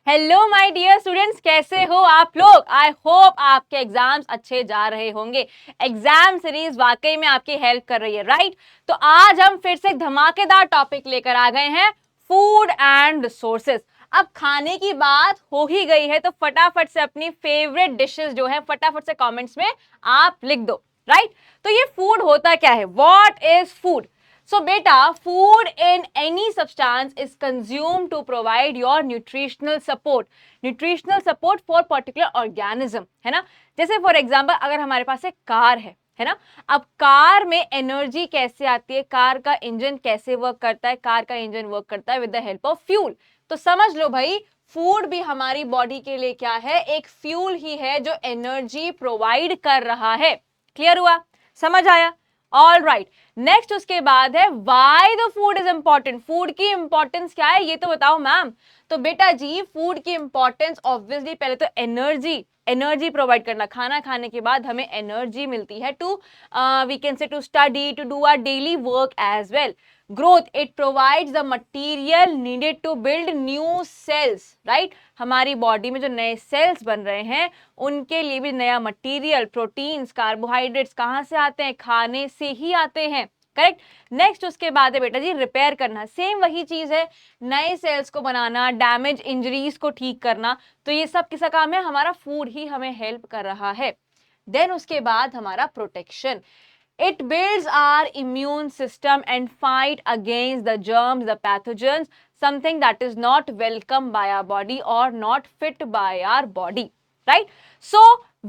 Hello my dear students, कैसे हो आप लोग। आई होप आपके एग्जाम्स अच्छे जा रहे होंगे। एग्जाम सीरीज वाकई में आपकी हेल्प कर रही है, राइट। तो आज हम फिर से एक धमाकेदार टॉपिक लेकर आ गए हैं, फूड एंड रिसोर्सेज। अब खाने की बात हो ही गई है तो फटाफट से अपनी फेवरेट डिशेस जो है फटाफट से कमेंट्स में आप लिख दो, राइट। तो ये फूड होता क्या है, what is food. So beta, food in any substance is consumed to provide your nutritional support. Nutritional support for particular organism, है ना। जैसे फॉर एग्जाम्पल अगर हमारे पास एक कार है ना। अब कार में एनर्जी कैसे आती है, कार का इंजन कैसे वर्क करता है, कार का इंजन वर्क करता है with the help of fuel. तो समझ लो भाई, फूड भी हमारी बॉडी के लिए क्या है, एक फ्यूल ही है जो एनर्जी प्रोवाइड कर रहा है। क्लियर हुआ, समझ आया। ऑल राइट, नेक्स्ट उसके बाद है why the food is important. Food की इंपॉर्टेंस क्या है ये तो बताओ मैम। तो बेटा जी, फूड की इंपॉर्टेंस ऑब्वियसली पहले तो एनर्जी प्रोवाइड करना। खाना खाने के बाद हमें एनर्जी मिलती है to we can say to study, to do our daily work as well. Growth, it provides the material needed to build new cells, right. हमारी बॉडी में जो नए सेल्स बन रहे हैं उनके लिए भी नया मटेरियल, प्रोटीन्स, कार्बोहाइड्रेट्स कहाँ से आते हैं, खाने से ही आते हैं, करेक्ट। नेक्स्ट उसके बाद है बेटा जी रिपेयर करना। सेम वही चीज है, नए सेल्स को बनाना, डैमेज इंजरीज को ठीक करना। तो ये सब किसका काम है, हमारा फूड ही हमें हेल्प कर रहा है। देन उसके बाद हमारा protection, it builds our immune system and fight against the germs, the pathogens, something that is not welcome by our body or not fit by our body, right? So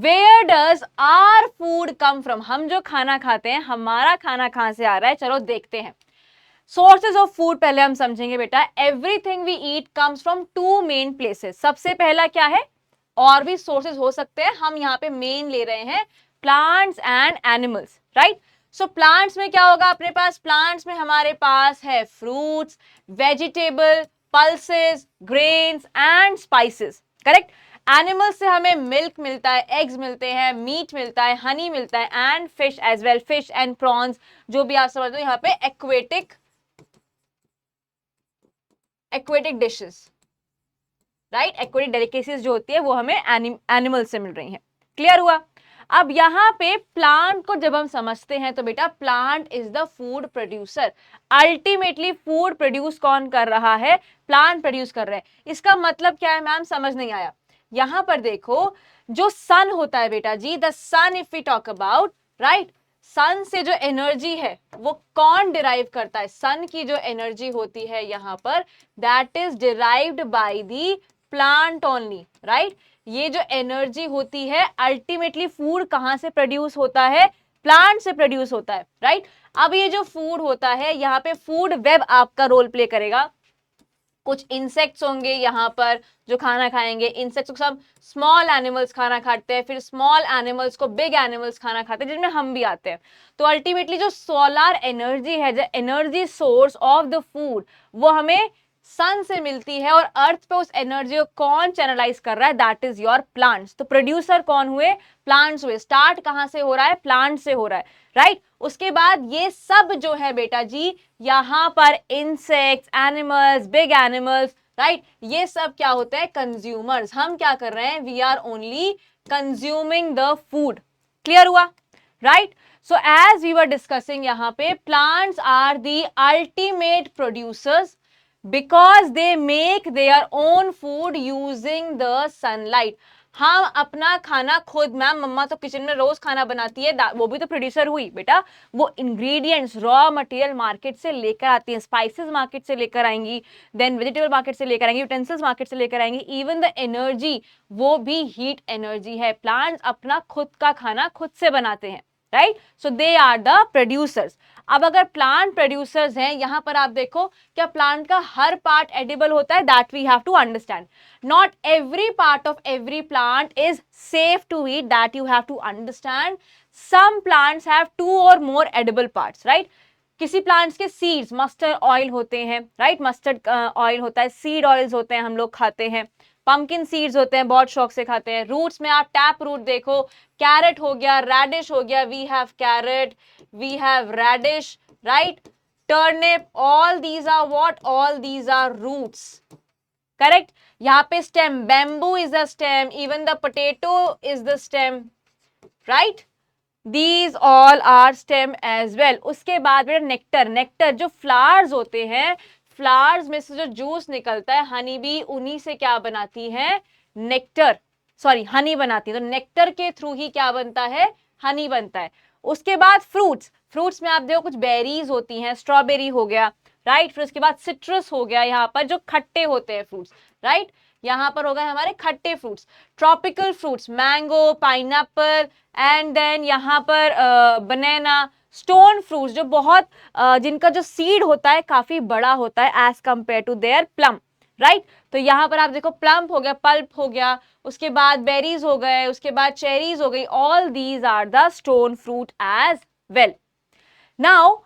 where does our food come from? हम जो खाना खाते हैं, हमारा खाना कहाँ से आ रहा है, चलो देखते हैं। सोर्सेज ऑफ फूड पहले हम समझेंगे बेटा। Everything we eat comes from two main places. सबसे पहला क्या है, और भी सोर्सेज हो सकते हैं, हम यहाँ पे मेन ले रहे हैं plants and animals, right. So plants में क्या होगा अपने पास, प्लांट्स में हमारे पास है fruits, vegetable, pulses, grains and spices, correct. Animals से हमें मिल्क मिलता है, एग्स मिलते हैं, मीट मिलता है, हनी मिलता है and fish as well, fish and prawns, जो भी आप समझ लो यहाँ पे aquatic dishes, right. Aquatic delicacies जो होती है वो हमें एनिमल से मिल रही हैं। क्लियर हुआ। अब यहाँ पे प्लांट को जब हम समझते हैं तो बेटा plant is the food producer. Ultimately food produce कौन कर रहा है, प्लांट प्रोड्यूस कर रहे हैं। इसका मतलब क्या है मैम, समझ नहीं आया। यहाँ पर देखो, जो सन होता है बेटा जी, the sun if we talk about, right, sun से जो एनर्जी है वो कौन डिराइव करता है, सन की जो एनर्जी होती है यहाँ पर, that is derived by the plant only, right. ये जो एनर्जी होती है अल्टीमेटली फूड कहां से प्रोड्यूस होता है, प्लांट से प्रोड्यूस होता है, राइट। अब ये जो फूड होता है यहाँ पे फूड वेब आपका रोल प्ले करेगा। कुछ इंसेक्ट्स होंगे यहाँ पर जो खाना खाएंगे, इंसेक्ट्स को सब स्मॉल एनिमल्स खाना खाते हैं, फिर स्मॉल एनिमल्स को बिग एनिमल्स खाना खाते हैं, जिनमें हम भी आते हैं। तो अल्टीमेटली जो सोलर एनर्जी है, जो energy source of the food, वो हमें सन से मिलती है और अर्थ पे उस एनर्जी को कौन चैनलाइज कर रहा है, दैट इज योर प्लांट्स। तो प्रोड्यूसर कौन हुए, प्लांट्स हुए। स्टार्ट कहां से हो रहा है, प्लांट से हो रहा है, राइट। उसके बाद ये सब जो है बेटा जी, यहाँ पर insects, animals, big animals, right, ये सब क्या होते हैं, कंज्यूमर्स। हम क्या कर रहे हैं, we are only consuming the food. Clear हुआ, right. So as we were discussing यहाँ पे, plants are the ultimate producers because they make their own food using the sunlight. हम अपना खाना खुद, मैम मम्मा तो किचन में रोज खाना बनाती है, वो भी तो प्रोड्यूसर हुई बेटा। वो इंग्रेडिएंट्स, रॉ मटेरियल मार्केट से लेकर आती हैं, स्पाइसेस मार्केट से लेकर आएंगी, देन वेजिटेबल मार्केट से लेकर आएंगी, यूटेंसिल्स मार्केट से लेकर आएंगी, इवन द एनर्जी वो भी हीट एनर्जी है। प्लांट्स अपना खुद का खाना खुद से बनाते हैं, right. So they are the producers. अब अगर प्लांट प्रोड्यूसर्स हैं, यहां पर आप देखो, क्या प्लांट का हर पार्ट एडिबल होता है, that we have to understand. Not every part of every plant is safe to eat, that you have to understand. Some plants have 2 or more edible parts, right. किसी plants के seeds, mustard oil होते हैं, right, mustard oil होता है, seed oils होते हैं, हम लोग खाते हैं। पंकिन सीड्स होते हैं, बहुत शौक से खाते हैं। रूट्स में आप टैप रूट देखो, कैरेट हो गया, रेडिश हो गया, we have carrot, we have radish, right, turnip, all these are what, all these are roots, correct. यहाँ पे stem, bamboo is the stem, even the potato is the stem, right. These all are stem as well. उसके बाद बेटा nectar, nectar जो flowers होते हैं, flowers में से जो जूस निकलता है, हनी बी उन्हीं से क्या बनाती है, नेक्टर, सॉरी हनी बनाती है। तो नेक्टर के थ्रू ही क्या बनता है, हनी बनता है। उसके बाद फ्रूट्स, फ्रूट्स में आप देखो कुछ बेरीज होती हैं, स्ट्रॉबेरी हो गया, राइट। फिर उसके बाद सिट्रस हो गया, यहाँ पर जो खट्टे होते हैं फ्रूट्स, राइट। यहाँ पर हो गए हमारे खट्टे fruits. Tropical fruits, mango, pineapple, and then यहाँ पर बनाना। स्टोन फ्रूट्स जो बहुत जिनका जो सीड होता है काफी बड़ा होता है as compare to their plum, right. तो यहाँ पर आप देखो प्लम हो गया, पल्प हो गया, उसके बाद बेरीज हो गए, उसके बाद चेरीज हो गई, all these are the stone fruit as well. Now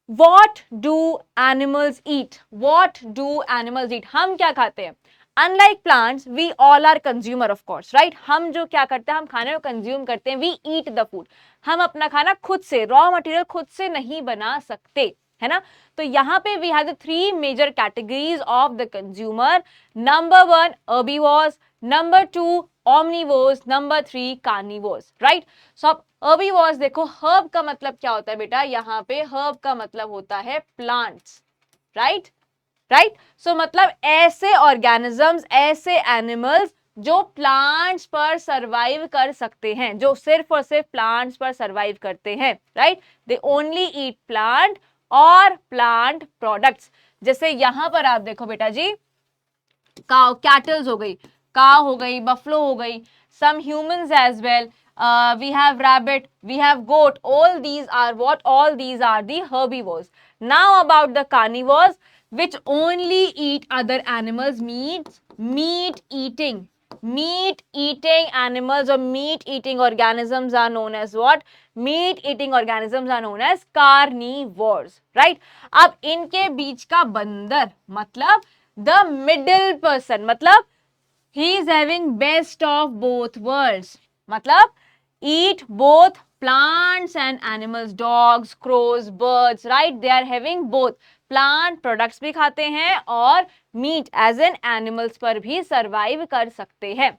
what do animals eat? What do animals eat? हम क्या खाते हैं? Unlike plants, we all are consumer of course, right? हम जो क्या करते हैं, हम खाने को कंज्यूम करते हैं, we eat the food. हम अपना खाना खुद से, रॉ मटेरियल खुद से नहीं बना सकते, है ना। तो यहाँ पे we have the three major categories of the consumer. Number 1 herbivores, number 2 omnivores, number 3 carnivores, right? So अब herbivores देखो, herb का मतलब क्या होता है बेटा, यहाँ पे herb का मतलब होता है plants, right? राइट। सो मतलब ऐसे ऑर्गेनिजम्स, ऐसे एनिमल्स जो प्लांट्स पर सरवाइव कर सकते हैं, जो सिर्फ और सिर्फ प्लांट्स पर सरवाइव करते हैं, right. They only eat plant और प्लांट प्रोडक्ट्स। जैसे यहां पर आप देखो बेटा जी, काउ, कैटल्स हो गई, काउ हो गई, बफलो हो गई, some humans as well, we have rabbit, we have goat, all these are what, all these are the herbivores. Now about the carnivores, which only eat other animals, meat eating animals or meat eating organisms are known as what, meat eating organisms are known as carnivores, right। अब इनके बीच का बंदर मतलब the middle person, मतलब he is having best of both worlds, मतलब eat both plants and animals, dogs, crows, birds, right, they are having both, plant products भी खाते हैं और मीट एज एन एनिमल्स पर भी सरवाइव कर सकते हैं।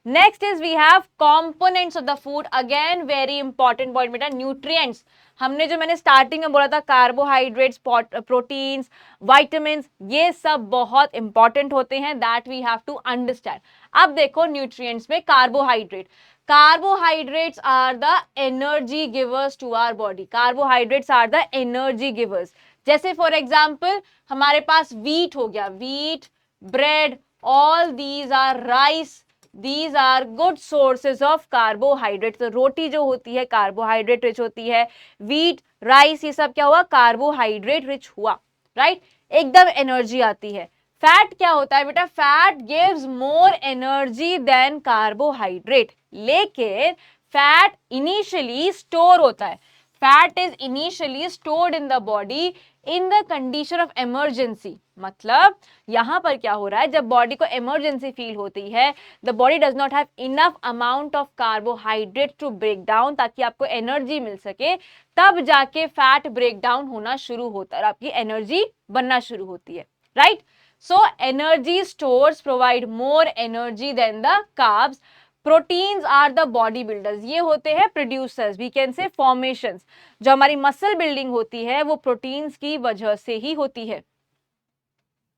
Next is we have components of the food, again very important point बेटा, न्यूट्रिएंट्स। हमने जो मैंने स्टार्टिंग में बोला था कार्बोहाइड्रेट्स, प्रोटीन्स, विटामिन्स, ये सब बहुत इंपॉर्टेंट होते हैं, that we have to understand. अब देखो न्यूट्रिएंट्स में carbohydrate, carbohydrates are the energy givers to our body, carbohydrates are the energy givers। जैसे फॉर एग्जाम्पल हमारे पास वीट हो गया, wheat, bread, all these are rice, these are good sources of carbohydrate. तो रोटी जो होती है कार्बोहाइड्रेट रिच होती है, वीट, राइस, ये सब क्या हुआ, कार्बोहाइड्रेट रिच हुआ, राइट, एकदम एनर्जी आती है। फैट क्या होता है बेटा, fat gives more energy than carbohydrate, लेकिन फैट इनिशियली स्टोर होता है, fat is initially stored in the body in the condition of emergency. मतलब यहां पर क्या हो रहा है, जब बॉडी को इमरजेंसी फील होती है, the body does not have enough amount of carbohydrate to break down, ताकि आपको एनर्जी मिल सके, तब जाके फैट ब्रेक डाउन होना शुरू होता है और आपकी एनर्जी बनना शुरू होती है, right. So energy stores provide more energy than the carbs. Proteins are the body builders. ये होते हैं producers, we can say formations. जो हमारी मसल बिल्डिंग होती है वो प्रोटीन्स की वजह से ही होती है,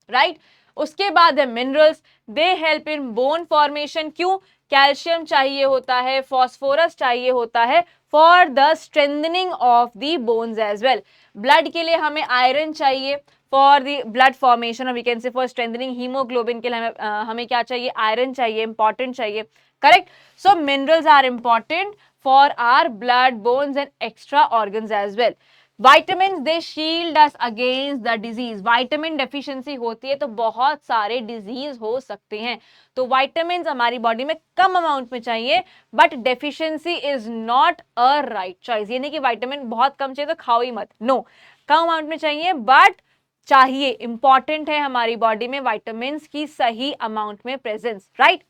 राइट। उसके बाद है minerals, they help in bone formation. क्यों, कैल्शियम चाहिए होता है, फॉस्फोरस चाहिए होता है for the strengthening of the bones as well. Blood के लिए हमें आयरन चाहिए फॉर द ब्लड फॉर्मेशन, और we can say for strengthening haemoglobin के लिए हमें क्या चाहिए, आयरन चाहिए, इंपॉर्टेंट चाहिए, correct. So minerals are important for our blood, bones and extra organs as well. Vitamins they shield us against the disease, vitamin deficiency होती है तो बहुत सारे डिजीज हो सकते हैं। तो विटामिन्स हमारी बॉडी में कम अमाउंट में चाहिए, but deficiency is not a right choice. ये नहीं कि विटामिन बहुत कम चाहिए तो खाओ ही मत, नो, कम अमाउंट में चाहिए बट चाहिए, इंपॉर्टेंट है हमारी बॉडी में विटामिन्स की सही अमाउंट में presence, right.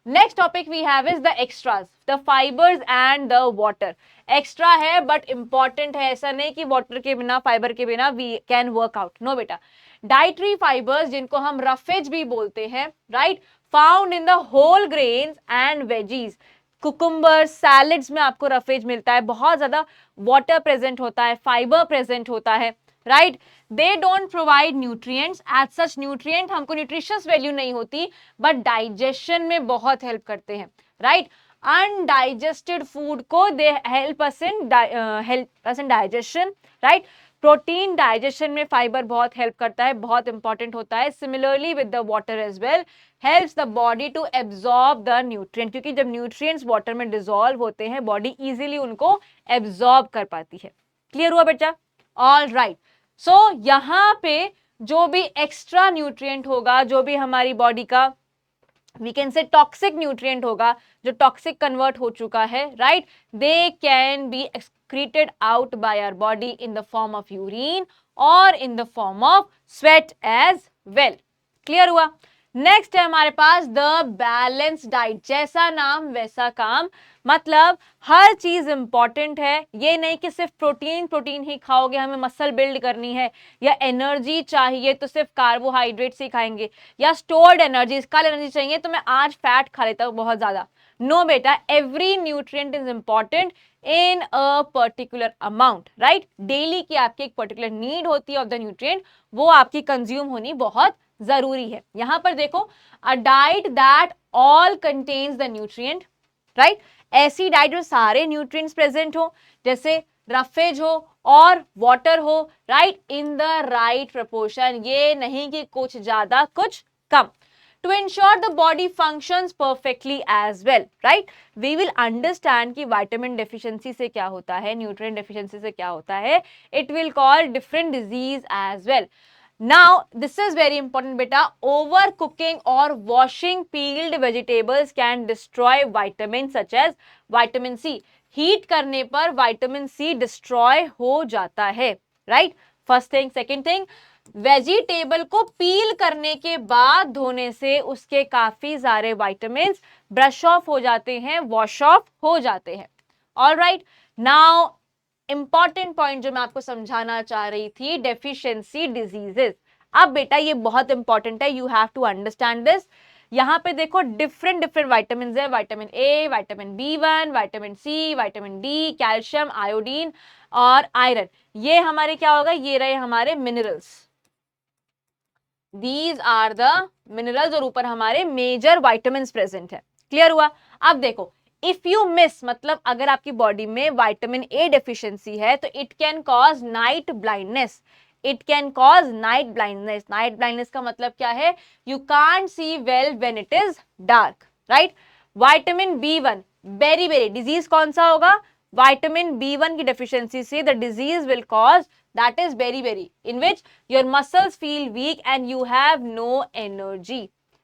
Next topic we have is the extras, the fibres and the water. Extra है बट इंपॉर्टेंट है, ऐसा नहीं कि वाटर के बिना, फाइबर के बिना we can work out, no बेटा। डाइटरी फाइबर्स जिनको हम रफेज भी बोलते हैं, right, found in the whole grains and veggies. Cucumber salads में आपको रफेज मिलता है, बहुत ज्यादा वाटर प्रेजेंट होता है, फाइबर प्रेजेंट होता है, right. They don't provide nutrients as such, nutrient हमको न्यूट्रिशियस वैल्यू नहीं होती, बट डाइजेशन में बहुत हेल्प करते हैं, राइट। अनडाइजेस्टेड फूड को they help us in digestion, right. Protein digestion में फाइबर बहुत हेल्प करता है, बहुत इंपॉर्टेंट होता है। Similarly with the water as well, helps the body to absorb the nutrient, क्योंकि जब न्यूट्रिएंट्स वाटर में डिसॉल्व होते हैं बॉडी इजीली उनको एब्जॉर्ब कर पाती है। क्लियर हुआ बच्चा? All right. सो यहाँ पे जो भी एक्स्ट्रा न्यूट्रिएंट होगा, जो भी हमारी बॉडी का we can say toxic nutrient होगा, जो टॉक्सिक कन्वर्ट हो चुका है, right, they can be excreted out by our body in the form of urine or in the form of sweat as well. Clear हुआ? Next है हमारे पास the balance diet. जैसा नाम वैसा काम, मतलब हर चीज इंपॉर्टेंट है। ये नहीं कि सिर्फ प्रोटीन प्रोटीन ही खाओगे, हमें मसल बिल्ड करनी है या एनर्जी चाहिए तो सिर्फ कार्बोहाइड्रेट्स ही खाएंगे, या स्टोर्ड एनर्जी, कल एनर्जी चाहिए तो मैं आज फैट खा लेता हूँ बहुत ज्यादा। नो बेटा, every nutrient is important in a particular amount, right. Daily की आपकी एक पर्टिकुलर नीड होती है ऑफ द न्यूट्रिएंट, वो आपकी कंज्यूम होनी बहुत जरूरी है। यहां पर देखो, a diet that all contains the nutrient, right, ऐसी डाइट जो सारे न्यूट्रिएंट्स प्रेजेंट हो, जैसे रफेज हो और वाटर हो, right, in the right proportion. ये नहीं कि कुछ ज्यादा कुछ कम। To ensure the body functions perfectly as well, right? We will understand कि vitamin deficiency से क्या होता है, nutrient deficiency से क्या होता है. It will cause different disease as well. Now, this is very important, beta. Overcooking or washing peeled vegetables can destroy vitamins such as vitamin C. Heat करने पर vitamin C destroy हो जाता है, right? First thing, second thing. Vegetable को पील करने के बाद धोने से उसके काफी सारे विटामिन्स ब्रश ऑफ हो जाते हैं, वॉश ऑफ हो जाते हैं। ऑलराइट, नाउ इंपॉर्टेंट पॉइंट जो मैं आपको समझाना चाह रही थी, डेफिशिएंसी डिजीजेस। अब बेटा ये बहुत इंपॉर्टेंट है, you have to understand this. यहाँ पे देखो डिफरेंट डिफरेंट विटामिन है, vitamin A, vitamin B1, vitamin C, vitamin D, calcium, iodine और आयरन। ये हमारे क्या होगा, ये रहे हमारे minerals. These are the minerals और ऊपर हमारे मेजर vitamins प्रेजेंट है। क्लियर हुआ? अब देखो, इफ यू मिस, मतलब अगर आपकी बॉडी में विटामिन ए डेफिशिएंसी है तो it can cause night blindness. It can cause night blindness. Night blindness का मतलब क्या है? You can't see well when it is dark, right. Vitamin B1 beriberi disease कौन सा होगा? विटामिन B1 की डेफिशिएंसी से the disease will cause, that is beriberi, in which your muscles feel weak and you have no energy,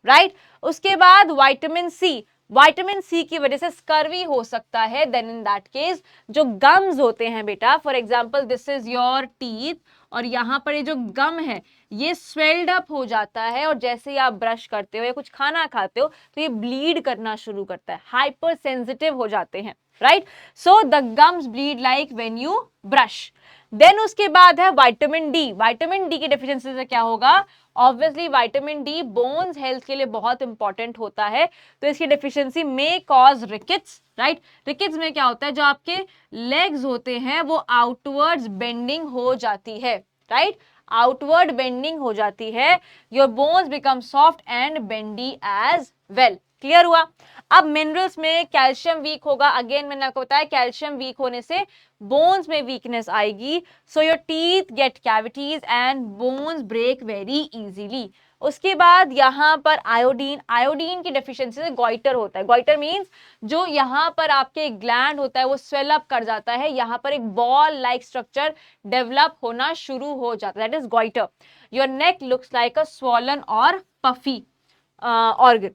right? उसके बाद vitamin C की वजह से स्कर्वी हो सकता है। देन इन दैट केस जो गम्स होते हैं बेटा, for example this is your teeth, और यहाँ पर ये जो गम है ये स्वेल्ड अप हो जाता है, और जैसे ही आप ब्रश करते हो या कुछ खाना खाते हो तो ये ब्लीड करना शुरू करता है, हाइपर सेंसिटिव हो जाते हैं, right. So the gums bleed like when you brush. Then उसके बाद है विटामिन डी। विटामिन डी की डेफिशिएंसी से क्या होगा? Obviously vitamin D bones health के लिए बहुत इंपॉर्टेंट होता है, तो इसकी डेफिशिएंसी में कॉज रिकेट्स, राइट। रिकेट्स में क्या होता है? जो आपके लेग्स होते हैं वो आउटवर्ड्स बेंडिंग हो जाती है, राइट, आउटवर्ड बेंडिंग हो जाती है। Your bones become soft and bendy as well. Clear हुआ? अब मिनरल्स में कैल्शियम वीक होगा। अगेन मैंने आपको बताया कैल्शियम वीक होने से बोन्स में वीकनेस आएगी, so your teeth get cavities and bones break very easily. उसके बाद यहाँ पर आयोडीन की डेफिशिएंसी से गॉइटर होता है। गॉइटर मींस जो यहाँ पर आपके ग्लैंड होता है वो स्वेल अप कर जाता है, यहाँ पर एक बॉल लाइक स्ट्रक्चर डेवलप होना शुरू हो जाता है, that is goitre. Your neck looks like a swollen और पफी ऑर्गन।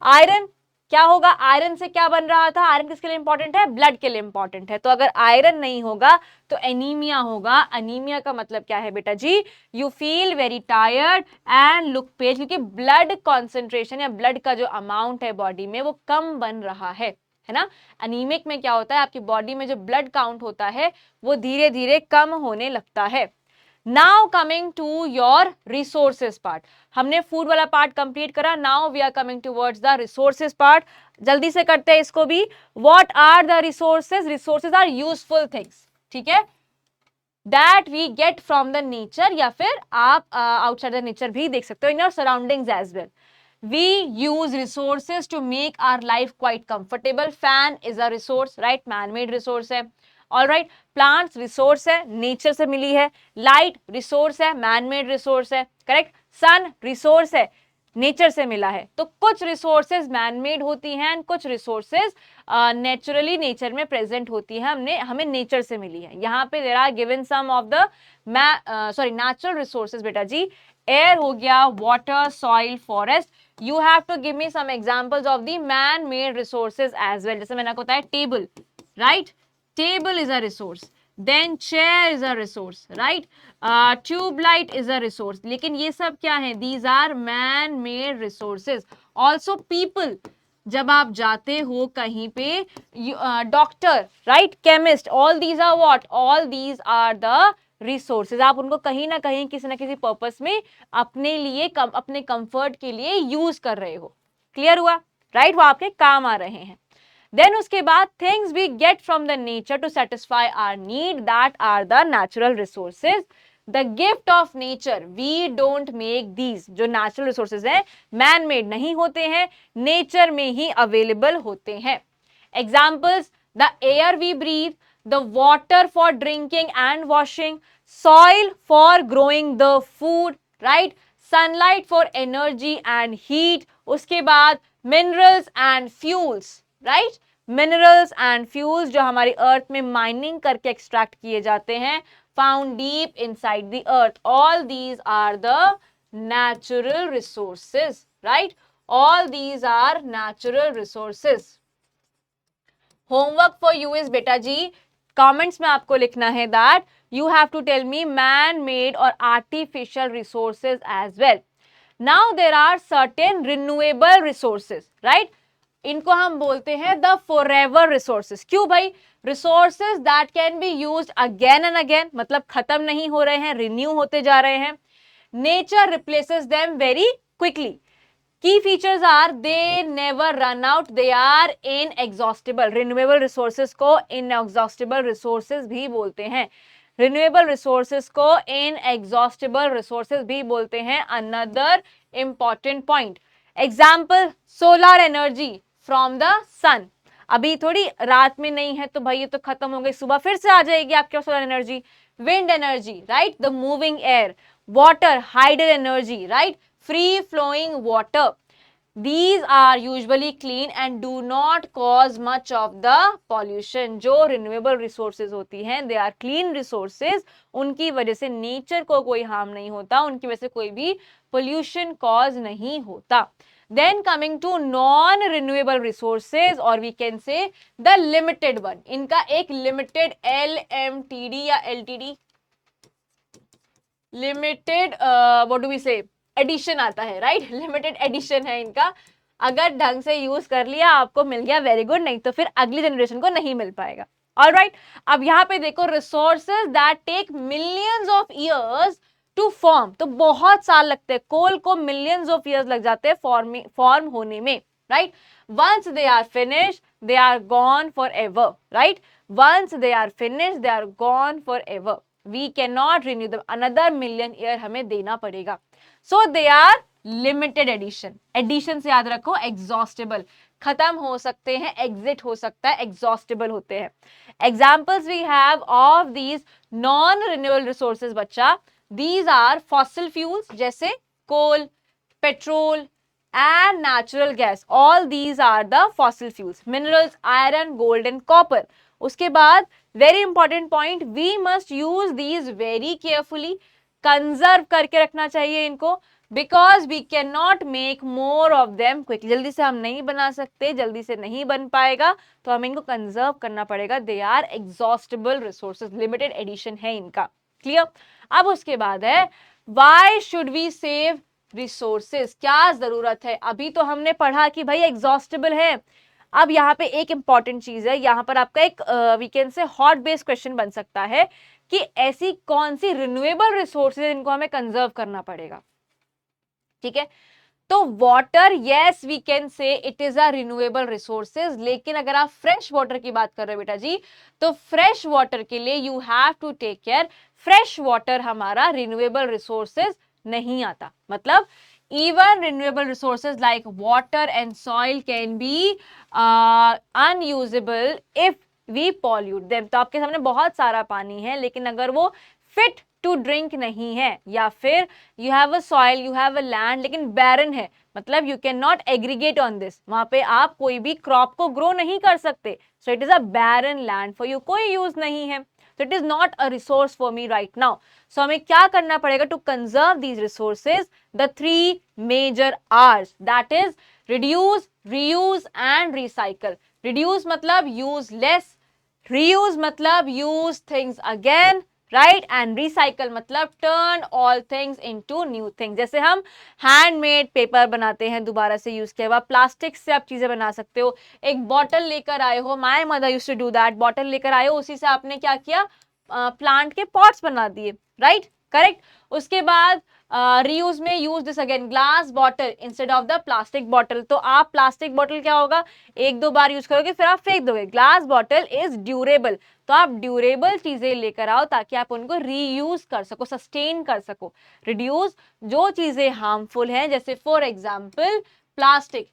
आयरन क्या होगा? आयरन से क्या बन रहा था? आयरन किसके लिए इंपॉर्टेंट है? ब्लड के लिए इंपॉर्टेंट है। तो अगर आयरन नहीं होगा तो एनीमिया होगा। एनीमिया का मतलब क्या है बेटा जी? You feel very tired and look pale, क्योंकि ब्लड कॉन्सेंट्रेशन या ब्लड का जो अमाउंट है बॉडी में वो कम बन रहा है ना। एनीमिक में क्या होता है? आपकी बॉडी में जो ब्लड काउंट होता है वो धीरे धीरे कम होने लगता है। Now coming to your resources part, हमने फूड वाला पार्ट कंप्लीट करा, now we are coming towards the resources part. जल्दी से करते हैं इसको भी। What are the resources? Resources are useful things, ठीक है, that we get from the nature, या फिर आप आउटसाइड द नेचर भी देख सकते हो, in your surroundings as well. We use resources to make our life quite comfortable. Fan is a resource, right? Man-made resource है. All right. Plants resource है, nature से मिली है. Light resource है, man-made resource है. Correct? Sun resource है, nature से मिला है. तो कुछ रिसोर्सेज मैन-मेड होती हैं, कुछ रिसोर्सेज नेचुरली नेचर में प्रेजेंट होती है, हमें नेचर से मिली है. यहाँ पे there are given some of the natural resources बेटा जी. एयर हो गया, water, soil, forest. You have to give me some examples of the man-made resources as well. जैसे मैंने आपको बताया table, right? Table is a resource. Then chair is a resource, right? Tube light is a resource. लेकिन ये सब क्या है? These are man-made resources. Also people. जब आप जाते हो कहीं पे, doctor, right, chemist, all these are what? All these are the resources. आप उनको कहीं ना कहीं किसी ना किसी पर्पस में अपने लिए अपने कंफर्ट के लिए यूज कर रहे हो. क्लियर हुआ? राइट, वो आपके काम आ रहे हैं. देन उसके बाद things we get from the nature to satisfy our need, that are the natural resources. The gift of nature, we don't make these. जो नेचुरल रिसोर्सेज हैं मैन मेड नहीं होते हैं, नेचर में ही अवेलेबल होते हैं. Examples: the air we breathe, the water for drinking and washing, soil for growing the food, right? Sunlight for energy and heat. उसके बाद minerals and fuels, right? Minerals and fuels जो हमारी अर्थ में mining करके extract किए जाते हैं, found deep inside the earth. All these are the natural resources, right? All these are natural resources. Homework for you is बेटा जी, कमेंट्स में आपको लिखना है that you have to tell me man made और artificial resources as well. Now there are certain renewable resources, right? इनको हम बोलते हैं द फॉरएवर रिसोर्सेज. क्यों भाई? Resources that can be used again and again, मतलब खत्म नहीं हो रहे हैं, रिन्यू होते जा रहे हैं. Nature replaces them very quickly. Key features are they never run out, they are inexhaustible. Renewable resources को inexhaustible resources भी बोलते हैं. Renewable resources को inexhaustible resources भी बोलते हैं. Another important point. Example: solar energy from the sun. अभी थोड़ी रात में नहीं है तो भाई ये तो खत्म हो गई, सुबह फिर से आ जाएगी आपके पास solar energy. Wind energy, right? The moving air. Water, hydel energy, right? Free flowing water. These are usually clean and do not cause much of the pollution. जो renewable resources होती हैं, they are clean resources. उनकी वजह से nature को कोई harm नहीं होता, उनकी वजह से कोई भी pollution cause नहीं होता. Then coming to non-renewable resources, or we can say the limited one. इनका एक limited LMTD या LTD, limited what do we say, edition आता है, राइट? लिमिटेड एडिशन है इनका. अगर ढंग से यूज कर लिया आपको मिल गया, वेरी गुड, नहीं तो फिर अगली जनरेशन को नहीं मिल पाएगा. ऑलराइट, अब यहाँ पे देखो, resources that take millions of years to form. तो बहुत साल लगते हैं, कोल को मिलियंस ऑफ ईयर्स लग जाते हैं फॉर्म होने में, right? Once they are finish they are gone forever, right? Once they are finish they are gone forever. We can not renew them, another million year हमें देना पड़ेगा. So they are limited edition. Edition से याद रखो, exhaustible, खत्म हो सकते हैं, एग्जिट हो सकता है, एग्जॉस्टेबल होते हैं. Examples we have of these non renewable resources बच्चा, दीज आर फॉसिल फ्यूल्स जैसे coal, petrol and natural gas. All these are the fossil fuels. Minerals, iron, gold and copper. उसके बाद very important point, we must use these very carefully. Conserve करके रखना चाहिए इनको, because we can not make more of them quickly. जल्दी से हम नहीं बना सकते, जल्दी से नहीं बन पाएगा, तो हमें इनको कंजर्व करना पड़ेगा. They are exhaustible resources, limited edition है इनका. क्लियर? अब उसके बाद है why should we save resources. क्या जरूरत है? अभी तो हमने पढ़ा कि भाई एग्जॉस्टेबल है. अब यहाँ पे एक इंपॉर्टेंट चीज है, यहाँ पर आपका एक we can say hot based question बन सकता है कि ऐसी कौन सी रिन्यूएबल रिसोर्सेज इनको हमें कंजर्व करना पड़ेगा। ठीक है, तो water, yes we can say it is a renewable resources, लेकिन अगर आप फ्रेश वाटर की बात कर रहे हो बेटा जी, तो फ्रेश वाटर के लिए you have to take care, fresh water हमारा रिन्यूएबल रिसोर्सेज नहीं आता। मतलब even renewable resources like water and soil can be unusable if we pollute them। तो आपके सामने बहुत सारा पानी है, लेकिन अगर वो fit to drink नहीं है, या फिर you have a soil, you have a land, लेकिन barren है, मतलब you cannot aggregate on this, वहां पे आप कोई भी crop को grow नहीं कर सकते, so it is a barren land for you, कोई use नहीं है, so it is not a resource for me right now। so हमें क्या करना पड़ेगा to conserve these resources? the three major R's, that is reduce, reuse and recycle। reduce मतलब use less, reuse मतलब use things again, right? and recycle मतलब turn all things into new things। जैसे हम handmade paper बनाते हैं, दोबारा से use किया हुआ, प्लास्टिक से आप चीजें बना सकते हो। एक बॉटल लेकर आए हो, my mother used to do that, bottle लेकर आए हो, उसी से आपने क्या किया, प्लांट के पॉट्स बना दिए, राइट, करेक्ट। उसके बाद रीयूज में use this again, glass bottle instead of the plastic bottle. तो आप प्लास्टिक बॉटल क्या होगा, एक दो बार यूज करोगे फिर आप फेंक दोगे। ग्लास बॉटल इज ड्यूरेबल, तो आप ड्यूरेबल चीजें लेकर आओ ताकि आप उनको रीयूज कर सको, सस्टेन कर सको। रिड्यूस जो चीजें हार्मफुल हैं, जैसे फॉर एग्जाम्पल प्लास्टिक,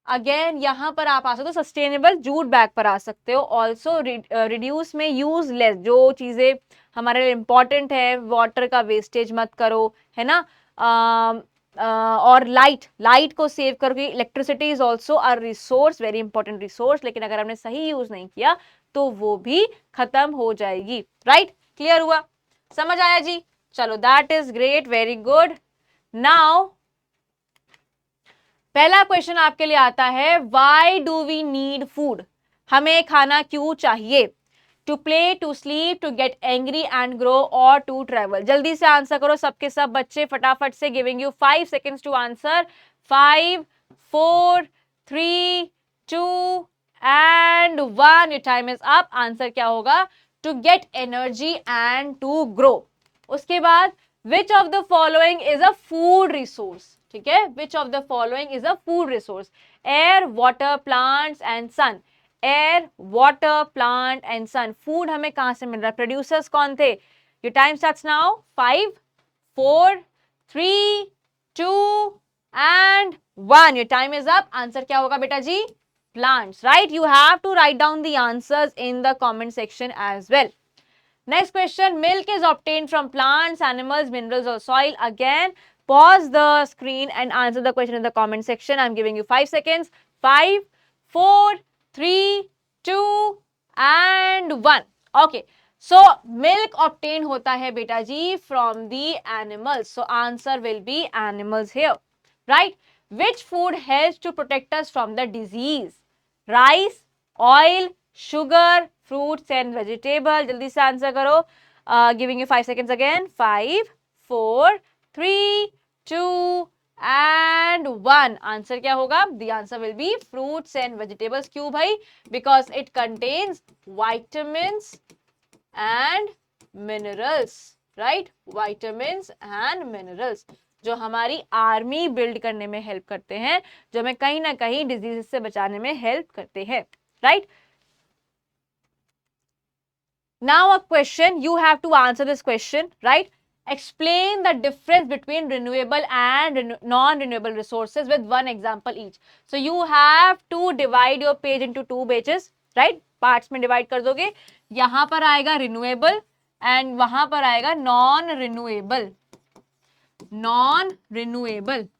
अगेन यहां पर आप आ सकते हो सस्टेनेबल जूट बैग पर आ सकते हो। ऑल्सो रिड्यूस में यूज लेस, जो चीजें हमारे लिए इंपॉर्टेंट है, वाटर का वेस्टेज मत करो, है ना। और लाइट को सेव करो, electricity is also a resource, very important resource, लेकिन अगर हमने सही यूज नहीं किया तो वो भी खत्म हो जाएगी, राइट। क्लियर हुआ, समझ आया जी? चलो that is great, very good. Now पहला क्वेश्चन आपके लिए आता है, why do we need food? हमें खाना क्यों चाहिए? To play, to sleep, to get angry and grow और टू ट्रेवल। जल्दी से आंसर करो सबके सब बच्चे फटाफट से, giving you 5 seconds to answer. 5 4 3 2 and 1, your time is up. Answer क्या होगा? To get energy and to grow. उसके बाद which of the following is a food resource? ठीक है, which of the following is a food resource? Air, water, plants and sun. Air, water, plant and sun. Food हमें कहां से मिल रहा है? प्रोड्यूसर्स कौन थे? Your time starts now. 5 4 3 2 and 1, your time is up. Answer क्या होगा बेटा जी? Plants, right. You have to write down the answers in the comment section as well. Next question, milk is obtained from plants, animals, minerals or soil. Again, pause the screen and answer the question in the comment section. I'm giving you 5 seconds. 5 4 3 2 and 1. Okay, so milk obtained hota hai beta ji from the animals, so answer will be animals here, right? Which food helps to protect us from the disease? Rice, oil, sugar, fruits and vegetable. जल्दी से answer करो, giving you 5 seconds again. 5 4 3 2 and 1. Answer क्या होगा? The answer will be fruits and vegetables. क्यों भाई? Because it contains vitamins and minerals, right? Vitamins and minerals जो हमारी army build करने में हेल्प करते हैं, जो हमें कहीं ना कहीं डिजीज से बचाने में हेल्प करते हैं, right? Now a question, you have to answer this question, right? Explain the difference between renewable and non-renewable resources with one example each. So you have to divide your page into 2 pages, right? Parts में divide कर दोगे, यहाँ पर आएगा renewable and वहां पर आएगा non-renewable, non-renewable।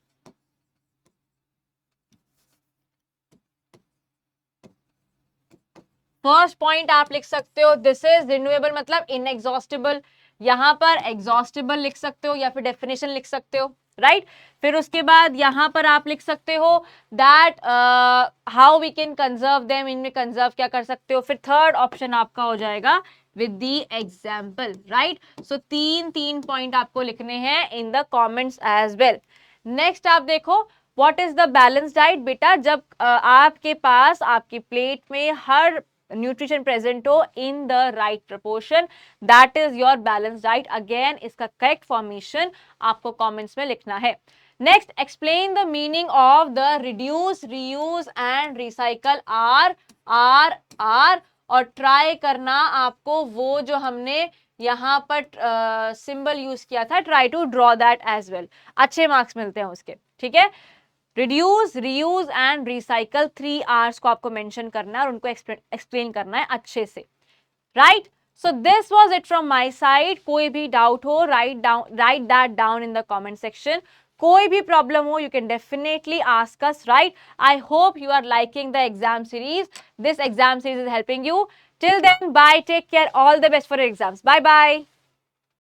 First point आप लिख सकते हो, दिस इज रिन्यूएबल मतलब इनएग्जॉस्टेबल, यहां पर एग्जॉस्टेबल लिख सकते हो या फिर डेफिनेशन लिख सकते हो, राइट? फिर उसके बाद यहां पर आप लिख सकते हो that how we can conserve them, इनमें कंजर्व क्या कर सकते हो। फिर थर्ड ऑप्शन आपका हो जाएगा with the example, right? So 3 point आपको लिखने हैं in the comments as well. Next आप देखो, what is the balance diet? बेटा जब आपके पास आपकी प्लेट में हर न्यूट्रिशन प्रेजेंट हो in the right proportion, that is your balance diet. Again इसका करेक्ट फॉर्मेशन आपको कमेंट्स में लिखना है। Next, explain the meaning of the reduce, reuse and recycle R और ट्राई करना आपको वो जो हमने यहाँ पर सिंबल यूज किया था, try to draw that as well, अच्छे मार्क्स मिलते हैं उसके। ठीक है, reduce, reuse and recycle 3 R's को आपको मेंशन करना है और उनको एक्सप्लेन करना है अच्छे से, right. So this was it from my side. कोई भी डाउट हो, right that down in the comment section. कोई भी प्रॉब्लम हो, you can definitely ask us, right? I hope you are liking the exam series. This exam series is helping you. Till then, bye, take care, all the best for your exams. Bye bye.